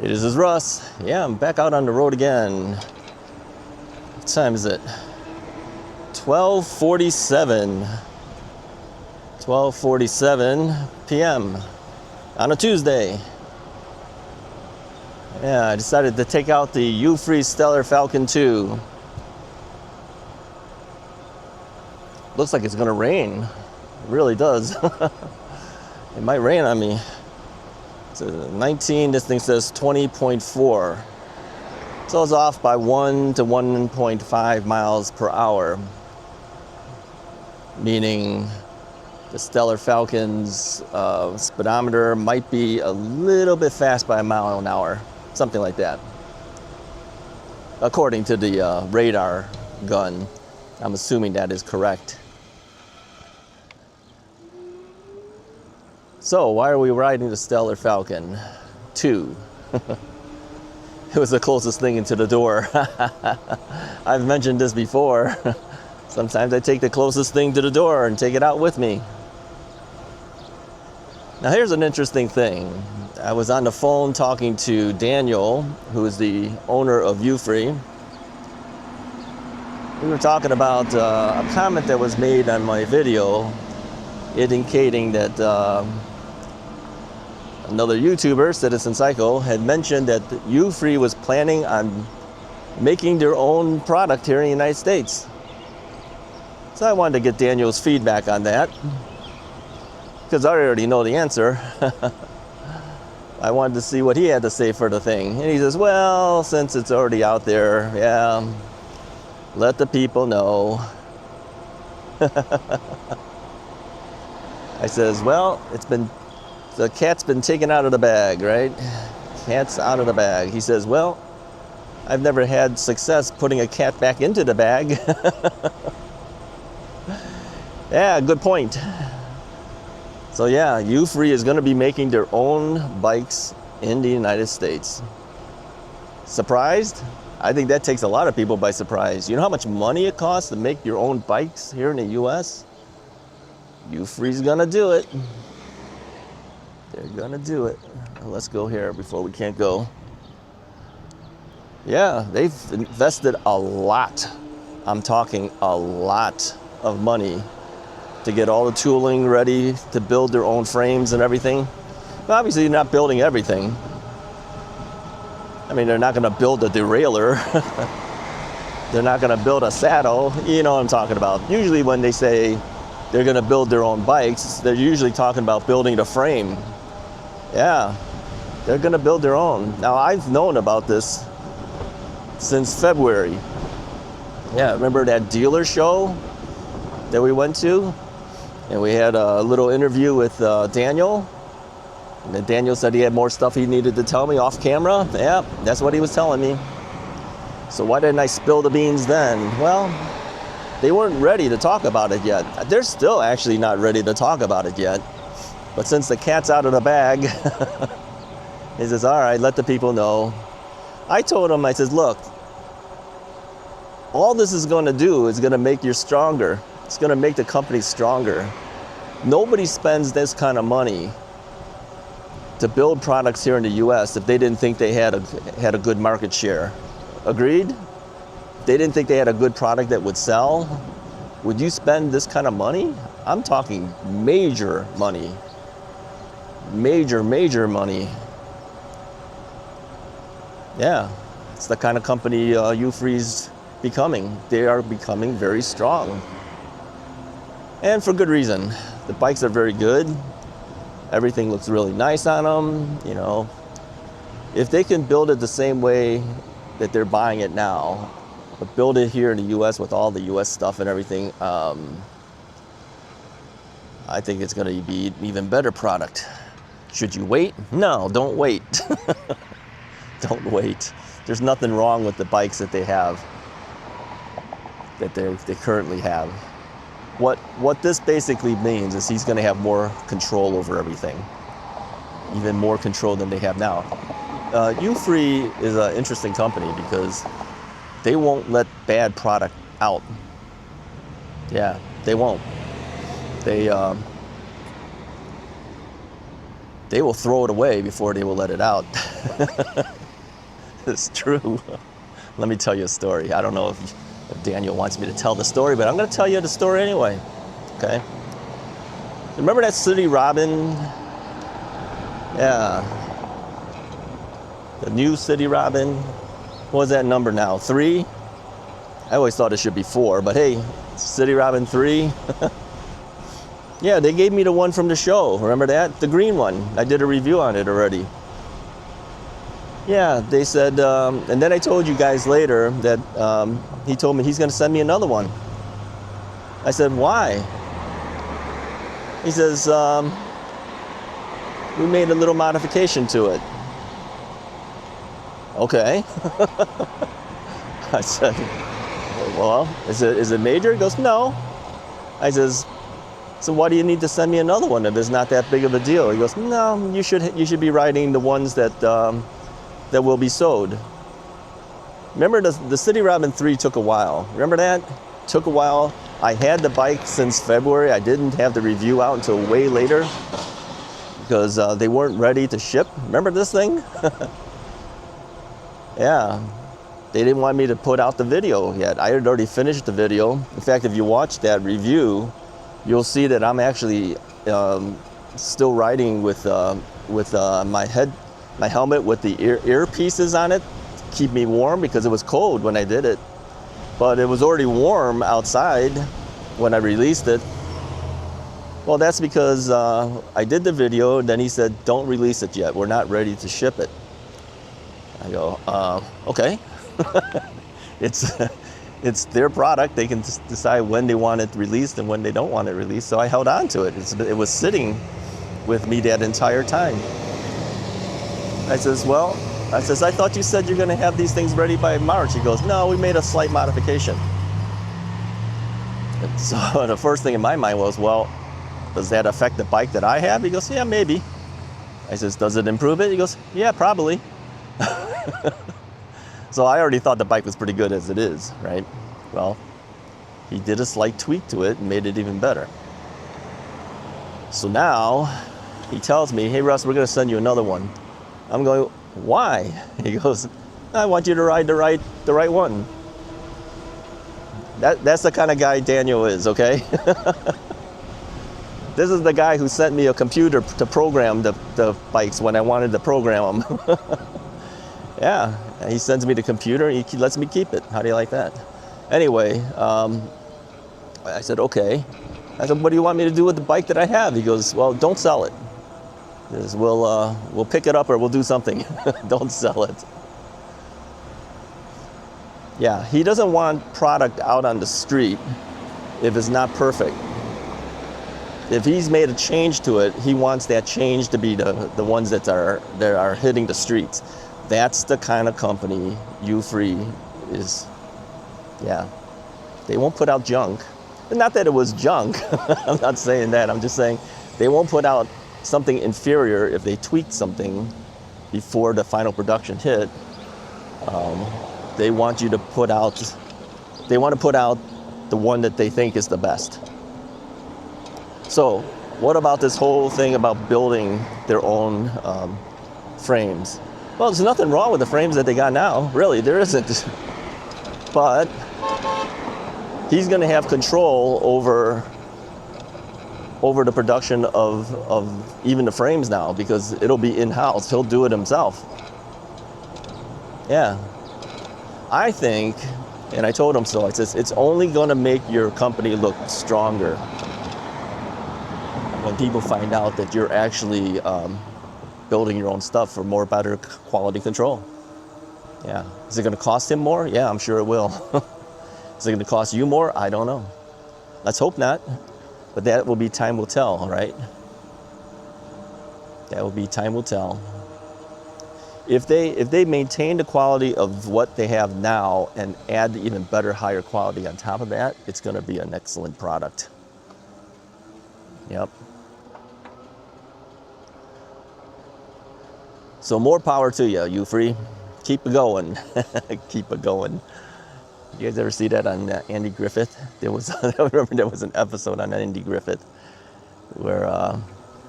Hey, this is Russ. Yeah, I'm back out on the road again. What time is it? 12:47. 12:47 p.m. on a Tuesday. Yeah, I decided to take out the Euphree Stellar Falcon 2. Looks like it's gonna rain. It really does. It might rain on me. It's a 19, this thing says 20.4. So it's off by 1 to 1.5 miles per hour. Meaning the Stellar Falcon's speedometer might be a little bit fast by a mile an hour. Something like that. According to the radar gun. I'm assuming that is correct. So, why are we riding the Stellar Falcon 2? It was the closest thing into the door. I've mentioned this before. Sometimes I take the closest thing to the door and take it out with me. Now here's an interesting thing. I was on the phone talking to Daniel, who is the owner of Euphree. We were talking about a comment that was made on my video indicating that another YouTuber, Citizen Psycho, had mentioned that Euphree was planning on making their own product here in the United States. So I wanted to get Daniel's feedback on that, because I already know the answer. I wanted to see what he had to say for the thing. And he says, well, since it's already out there, yeah, let the people know. I says, well, the cat's been taken out of the bag, right? Cat's out of the bag. He says, well, I've never had success putting a cat back into the bag. Yeah, good point. So yeah, Euphree is going to be making their own bikes in the United States. Surprised? I think that takes a lot of people by surprise. You know how much money it costs to make your own bikes here in the US? Euphore's going to do it. They're gonna do it. Let's go here before we can't go. Yeah, they've invested a lot. I'm talking a lot of money to get all the tooling ready to build their own frames and everything. But obviously, they're not building everything. I mean, they're not gonna build a derailleur. They're not gonna build a saddle. You know what I'm talking about. Usually when they say they're gonna build their own bikes, they're usually talking about building the frame. Yeah, they're gonna build their own. Now, I've known about this since February. Yeah, remember that dealer show that we went to? And we had a little interview with Daniel. And then Daniel said he had more stuff he needed to tell me off camera. Yeah, that's what he was telling me. So why didn't I spill the beans then? Well, they weren't ready to talk about it yet. They're still actually not ready to talk about it yet. But since the cat's out of the bag, he says, all right, let the people know. I told him, I said, look, all this is going to do is going to make you stronger. It's going to make the company stronger. Nobody spends this kind of money to build products here in the US if they didn't think they had a good market share. Agreed? They didn't think they had a good product that would sell. Would you spend this kind of money? I'm talking major money. Major money. Yeah, it's the kind of company Euphore's becoming. They are becoming very strong. And for good reason. The bikes are very good. Everything looks really nice on them, you know. If they can build it the same way that they're buying it now, but build it here in the US with all the US stuff and everything, I think it's going to be an even better product. Should you wait? No, don't wait. Don't wait. There's nothing wrong with the bikes that they have, that they currently have. What this basically means is he's going to have more control over everything, even more control than they have now. Euphree is an interesting company because they won't let bad product out. Yeah, they won't. They they will throw it away before they will let it out. It's true. Let me tell you a story. I don't know if Daniel wants me to tell the story, but I'm going to tell you the story anyway. Okay? Remember that City Robin? Yeah. The new City Robin. What was that number now? 3? I always thought it should be 4, but hey, City Robin 3. Yeah, they gave me the one from the show. Remember that? The green one. I did a review on it already. Yeah, they said, and then I told you guys later that he told me he's going to send me another one. I said, why? He says, we made a little modification to it. Okay. I said, well, is it major? He goes, no. I says, so why do you need to send me another one if it's not that big of a deal? He goes, no, you should be riding the ones that will be sold. Remember the City Robin 3 took a while. Remember that? Took a while. I had the bike since February. I didn't have the review out until way later because they weren't ready to ship. Remember this thing? Yeah. They didn't want me to put out the video yet. I had already finished the video. In fact, if you watch that review, you'll see that I'm actually still riding with my helmet with the ear pieces on it to keep me warm because it was cold when I did it. But it was already warm outside when I released it. Well, that's because I did the video, and then he said, don't release it yet. We're not ready to ship it. I go, okay. It's their product. They can decide when they want it released and when they don't want it released. So I held on to it. It was sitting with me that entire time. I says, I thought you said you're going to have these things ready by March. He goes, no, we made a slight modification. And so the first thing in my mind was, well, does that affect the bike that I have? He goes, yeah, maybe. I says, does it improve it? He goes, yeah, probably. So I already thought the bike was pretty good as it is, right? Well, he did a slight tweak to it and made it even better. So now he tells me, hey, Russ, we're going to send you another one. I'm going, why? He goes, I want you to ride the right one. That's the kind of guy Daniel is, okay? This is the guy who sent me a computer to program the bikes when I wanted to program them. Yeah, he sends me the computer, he lets me keep it. How do you like that? Anyway, I said, okay. I said, what do you want me to do with the bike that I have? He goes, well, don't sell it. He goes, we'll pick it up or we'll do something. Don't sell it. Yeah, he doesn't want product out on the street if it's not perfect. If he's made a change to it, he wants that change to be the ones that are hitting the streets. That's the kind of company Euphree is. Yeah, they won't put out junk. Not that it was junk. I'm not saying that. I'm just saying they won't put out something inferior if they tweaked something before the final production hit. They want you to put out. They want to put out the one that they think is the best. So, what about this whole thing about building their own frames? Well, there's nothing wrong with the frames that they got now. Really, there isn't. But he's going to have control over the production of even the frames now because it'll be in-house. He'll do it himself. Yeah. I think, and I told him so, I said, it's only going to make your company look stronger when people find out that you're actually building your own stuff for better quality control. Yeah. Is it going to cost him more? Yeah, I'm sure it will. Is it going to cost you more? I don't know. Let's hope not. But that will be time will tell, all right? That will be time will tell. If they maintain the quality of what they have now and add even better, higher quality on top of that, it's going to be an excellent product. Yep. So more power to you, Euphree. Keep it going. Keep it going. You guys ever see that on Andy Griffith? I remember there was an episode on Andy Griffith where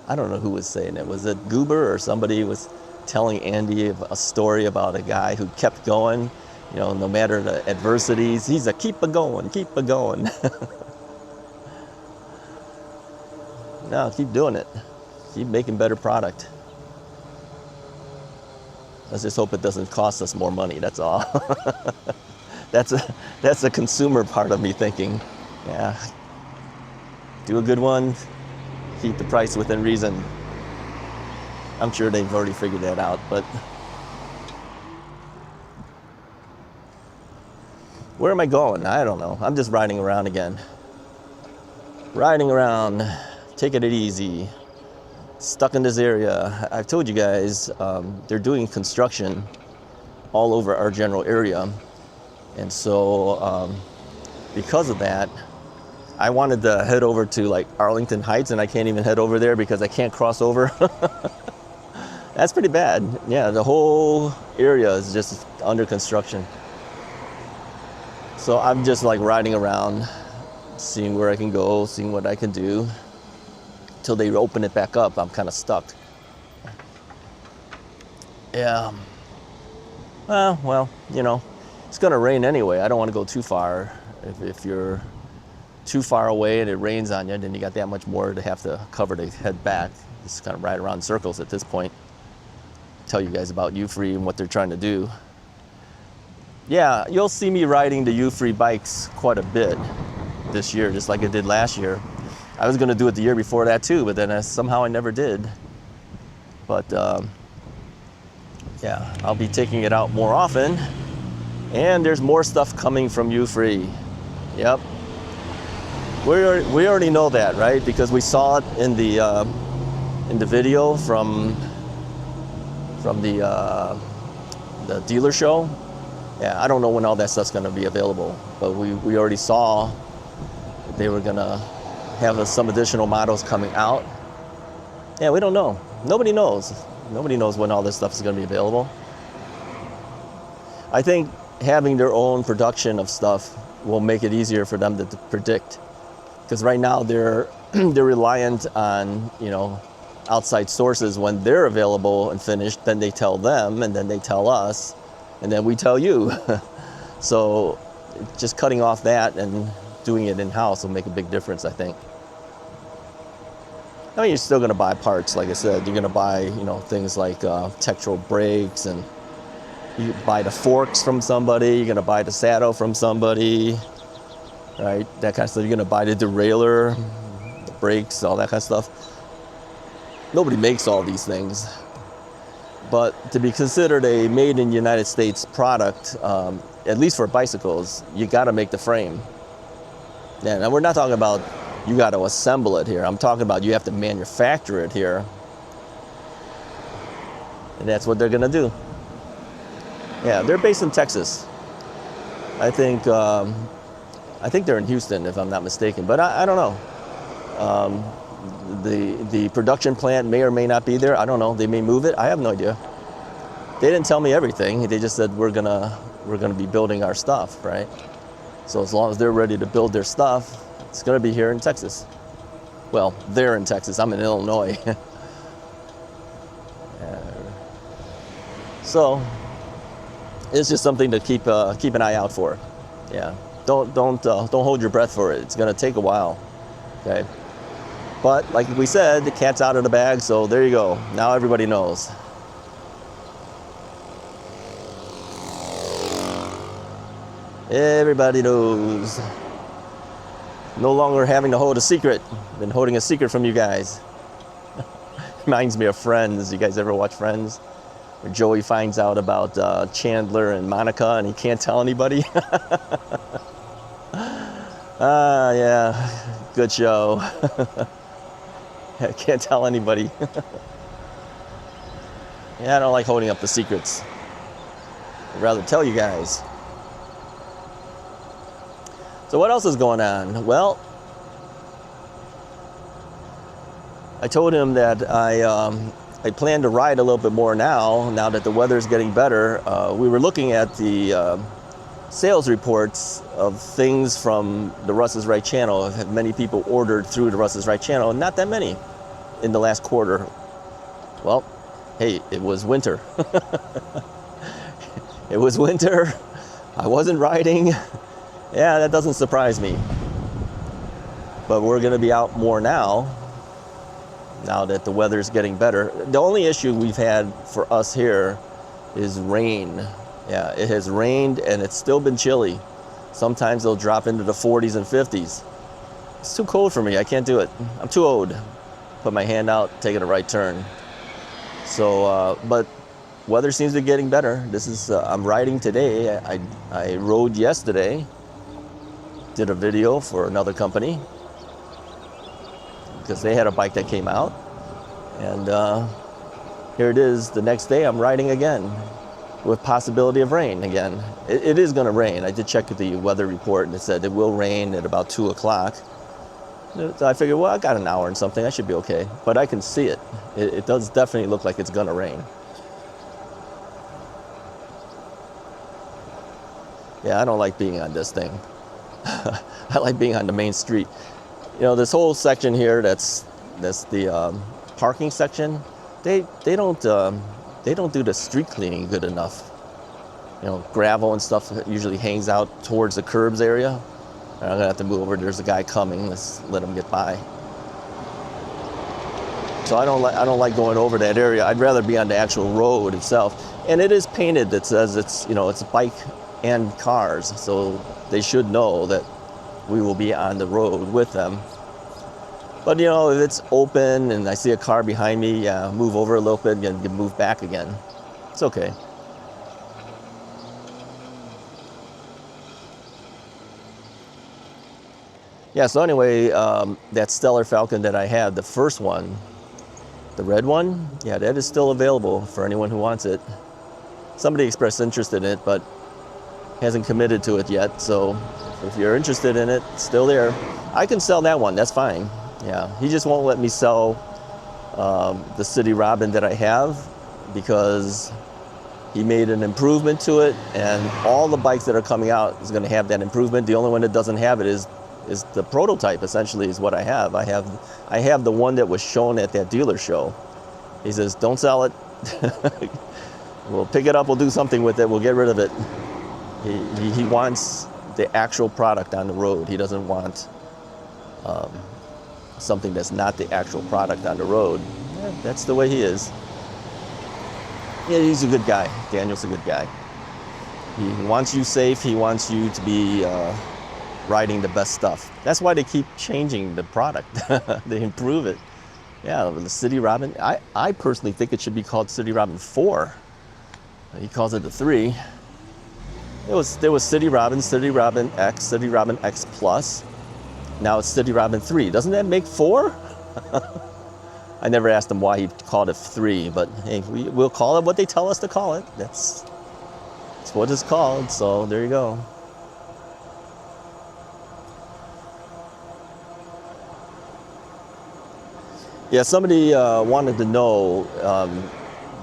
I don't know who was saying it. Was it Goober or somebody was telling Andy a story about a guy who kept going, you know, no matter the adversities. He's a keep a going, keep a going. No, keep doing it. Keep making better product. Let's just hope it doesn't cost us more money, that's all. That's a consumer part of me thinking, yeah, do a good one, keep the price within reason. I'm sure they've already figured that out, but where am I going? I don't know. I'm just riding around again. Riding around, taking it easy. Stuck in this area. I've told you guys, they're doing construction all over our general area. And so because of that, I wanted to head over to like Arlington Heights, and I can't even head over there because I can't cross over. That's pretty bad. Yeah, the whole area is just under construction. So I'm just like riding around, seeing where I can go, seeing what I can do. Till they open it back up, I'm kind of stuck. Yeah. Well, you know, it's gonna rain anyway. I don't want to go too far. If you're too far away and it rains on you, then you got that much more to have to cover to head back. Just kind of ride around in circles at this point. Tell you guys about Euphree and what they're trying to do. Yeah, you'll see me riding the Euphree bikes quite a bit this year, just like I did last year. I was going to do it the year before that too, but then somehow I never did. But yeah, I'll be taking it out more often. And there's more stuff coming from Euphree. Yep. We already know that, right? Because we saw it in the video from the dealer show. Yeah, I don't know when all that stuff's going to be available, but we already saw they were going to have some additional models coming out. Yeah, we don't know. Nobody knows. Nobody knows when all this stuff is going to be available. I think having their own production of stuff will make it easier for them to predict. Because right now they're reliant on, you know, outside sources. When they're available and finished, then they tell them, and then they tell us, and then we tell you. So just cutting off that and doing it in-house will make a big difference, I think. I mean, you're still going to buy parts, like I said. You're going to buy, you know, things like Tektro brakes, and you buy the forks from somebody. You're going to buy the saddle from somebody, right? That kind of stuff. You're going to buy the derailleur, the brakes, all that kind of stuff. Nobody makes all these things. But to be considered a made in the United States product, at least for bicycles, you got to make the frame. Yeah, and we're not talking about you got to assemble it here. I'm talking about you have to manufacture it here. And that's what they're going to do. Yeah, they're based in Texas. I think they're in Houston, if I'm not mistaken, but I don't know. The production plant may or may not be there. I don't know. They may move it. I have no idea. They didn't tell me everything. They just said we're gonna be building our stuff, right? So as long as they're ready to build their stuff, it's gonna be here in Texas. Well, they're in Texas. I'm in Illinois. So it's just something to keep an eye out for. Yeah. Don't hold your breath for it. It's gonna take a while. Okay. But like we said, the cat's out of the bag, so there you go. Now everybody knows. Everybody knows. No longer having to hold a secret. Been holding a secret from you guys. Reminds me of Friends. You guys ever watch Friends? Where Joey finds out about Chandler and Monica and he can't tell anybody. Yeah, good show. I can't tell anybody. Yeah, I don't like holding up the secrets. I'd rather tell you guys. So what else is going on? Well, I told him that I plan to ride a little bit more now that the weather's getting better. We were looking at the sales reports of things from the Russ's Right channel. Have many people ordered through the Russ's Right channel? Not that many. in the last quarter. Well, hey, it was winter. It was winter. I wasn't riding. Yeah, that doesn't surprise me. But we're going to be out more now that the weather's getting better. The only issue we've had for us here is rain. Yeah, it has rained and it's still been chilly. Sometimes they'll drop into the 40s and 50s. It's too cold for me. I can't do it. I'm too old. Put my hand out, taking a right turn. So, but weather seems to be getting better. This is, I'm riding today. I rode yesterday. Did a video for another company because they had a bike that came out. And here it is. The next day I'm riding again with possibility of rain again. It is going to rain. I did check the weather report and it said it will rain at about 2 o'clock. So I figured, well, I got an hour and something. I should be okay. But I can see it. It does definitely look like it's going to rain. Yeah, I don't like being on this thing. I like being on the main street. You know, this whole section here, that's the parking section. They don't do the street cleaning good enough. You know, gravel and stuff usually hangs out towards the curbs area. I'm gonna have to move over. There's a guy coming. Let's let him get by. So I don't like going over that area. I'd rather be on the actual road itself. And it is painted that says it's, you know, it's bike and cars. So they should know that we will be on the road with them. But you know, if it's open and I see a car behind me, yeah, move over a little bit and move back again. It's okay. Yeah, so anyway, that Stellar Falcon that I had, the first one, the red one, yeah, that is still available for anyone who wants it. Somebody expressed interest in it, but hasn't committed to it yet. So if you're interested in it, it's still there. I can sell that one, that's fine. Yeah, he just won't let me sell the City Robin that I have because he made an improvement to it, and all the bikes that are coming out is going to have that improvement. The only one that doesn't have it is the prototype, essentially, is what I have. I have the one that was shown at that dealer show. He says, don't sell it. We'll pick it up, we'll do something with it, we'll get rid of it. He wants the actual product on the road. He doesn't want something that's not the actual product on the road. Yeah, that's the way he is. Yeah, he's a good guy. Daniel's a good guy. He wants you safe. He wants you to be riding the best stuff. That's why they keep changing the product. They improve it. Yeah, the City Robin. I personally think it should be called City Robin 4. He calls it the 3. There was City Robin X, City Robin X Plus. Now it's City Robin 3. Doesn't that make 4? I never asked him why he called it 3, but hey, we'll call it what they tell us to call it. That's what it's called, so there you go. Yeah, somebody wanted to know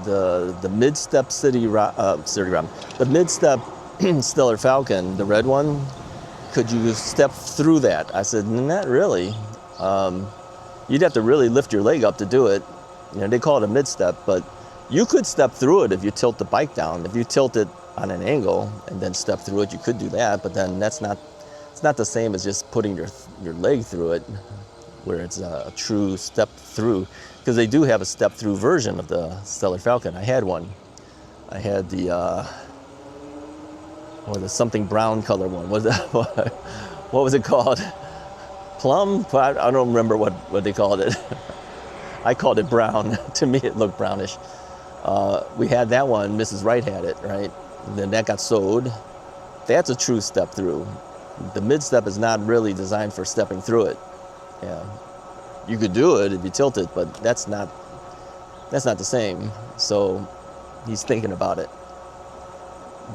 the mid-step City Robin, the mid-step Stellar Falcon, the red one. Could you step through that? I said, not really. You'd have to really lift your leg up to do it. You know, they call it a mid-step, but you could step through it if you tilt the bike down. If you tilt it on an angle and then step through it, you could do that. But then it's not the same as just putting your leg through it, where it's a true step through. Because they do have a step through version of the Stellar Falcon. I had one. I had the something brown color one. What was it called? Plum? I don't remember what they called it. I called it brown. To me, it looked brownish. We had that one. Mrs. Wright had it, right? And then that got sold. That's a true step through. The mid-step is not really designed for stepping through it. Yeah, you could do it if you tilt it, but that's not the same. So he's thinking about it.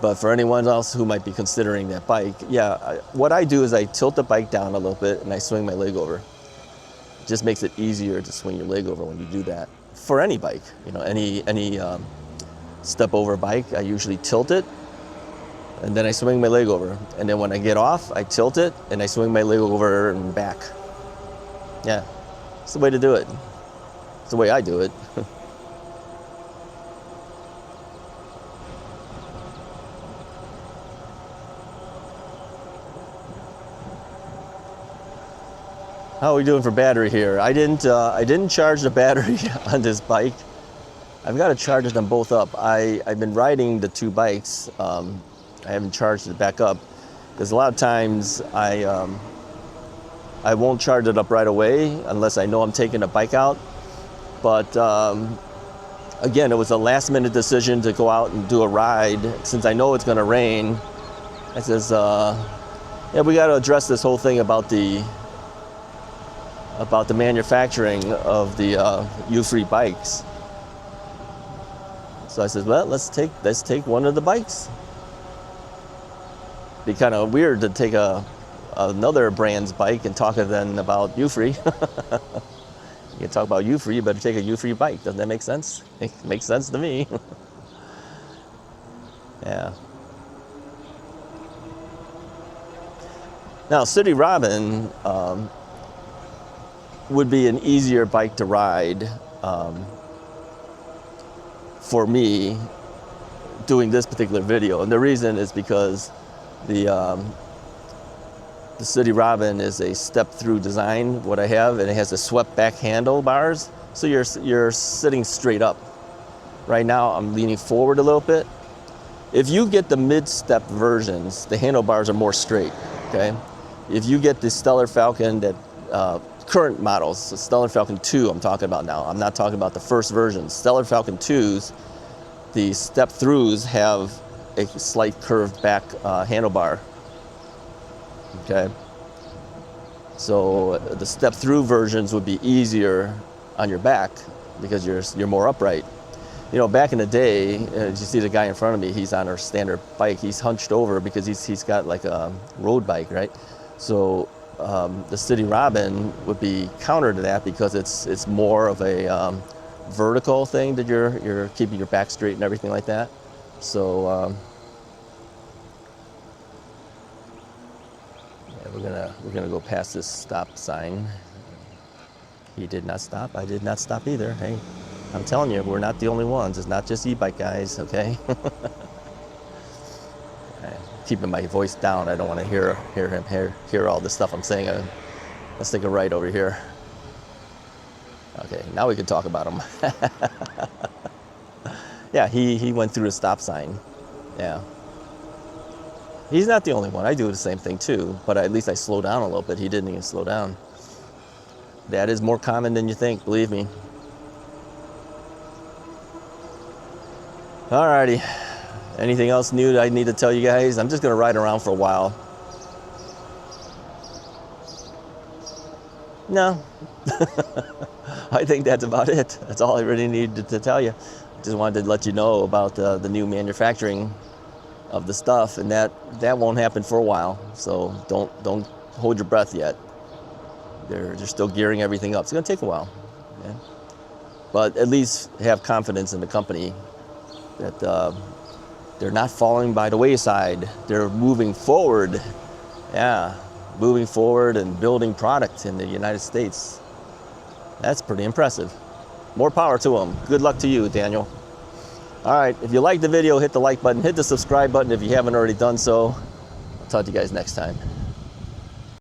But for anyone else who might be considering that bike, yeah, what I do is I tilt the bike down a little bit and I swing my leg over. It just makes it easier to swing your leg over when you do that. For any bike, you know, any step over bike, I usually tilt it and then I swing my leg over. And then when I get off, I tilt it and I swing my leg over and back. Yeah, it's the way to do it. It's the way I do it. How are we doing for battery here? I didn't charge the battery on this bike. I've got to charge them both up. I've been riding the two bikes. I haven't charged it back up because a lot of times I won't charge it up right away unless I know I'm taking the bike out. But again, it was a last minute decision to go out and do a ride. Since I know it's going to rain, I says, yeah, we got to address this whole thing about the manufacturing of the Euphree bikes. So I said, well, let's take one of the bikes. Be kind of weird to take another brand's bike and talk then about Euphree. You can talk about Euphree, you better take a Euphree bike. Doesn't that make sense? It makes sense to me. Yeah. Now, City Robin would be an easier bike to ride for me doing this particular video. And the reason is because the City Robin is a step-through design, what I have, and it has the swept-back handlebars, so you're sitting straight up. Right now, I'm leaning forward a little bit. If you get the mid-step versions, the handlebars are more straight, okay? If you get the Stellar Falcon, that current models, the Stellar Falcon 2 I'm talking about now, I'm not talking about the first version. Stellar Falcon 2s, the step-throughs have a slight curved back handlebar. Okay, so the step-through versions would be easier on your back because you're more upright. You know, back in the day, you see the guy in front of me. He's on our standard bike. He's hunched over because he's got like a road bike, right? So the City Robin would be counter to that because it's more of a vertical thing that you're keeping your back straight and everything like that. So. We're gonna go past this stop sign. He did not stop. I did not stop either. Hey, I'm telling you, we're not the only ones. It's not just e-bike guys, okay? Keeping my voice down. I don't want to hear all the stuff I'm saying. Let's take a right over here. Okay, now we can talk about him. Yeah, he went through a stop sign. Yeah. He's not the only one. I do the same thing too, but at least I slow down a little bit. He didn't even slow down. That is more common than you think, believe me. Alrighty. Anything else new that I need to tell you guys? I'm just gonna ride around for a while. No. I think that's about it. That's all I really needed to tell you. Just wanted to let you know about the new manufacturing of the stuff, and that won't happen for a while. So don't hold your breath yet. They're still gearing everything up. It's gonna take a while, yeah? But at least have confidence in the company that they're not falling by the wayside. They're moving forward. Yeah, moving forward and building product in the United States. That's pretty impressive. More power to them. Good luck to you, Daniel. All right, if you liked the video, hit the like button, hit the subscribe button if you haven't already done so. I'll talk to you guys next time.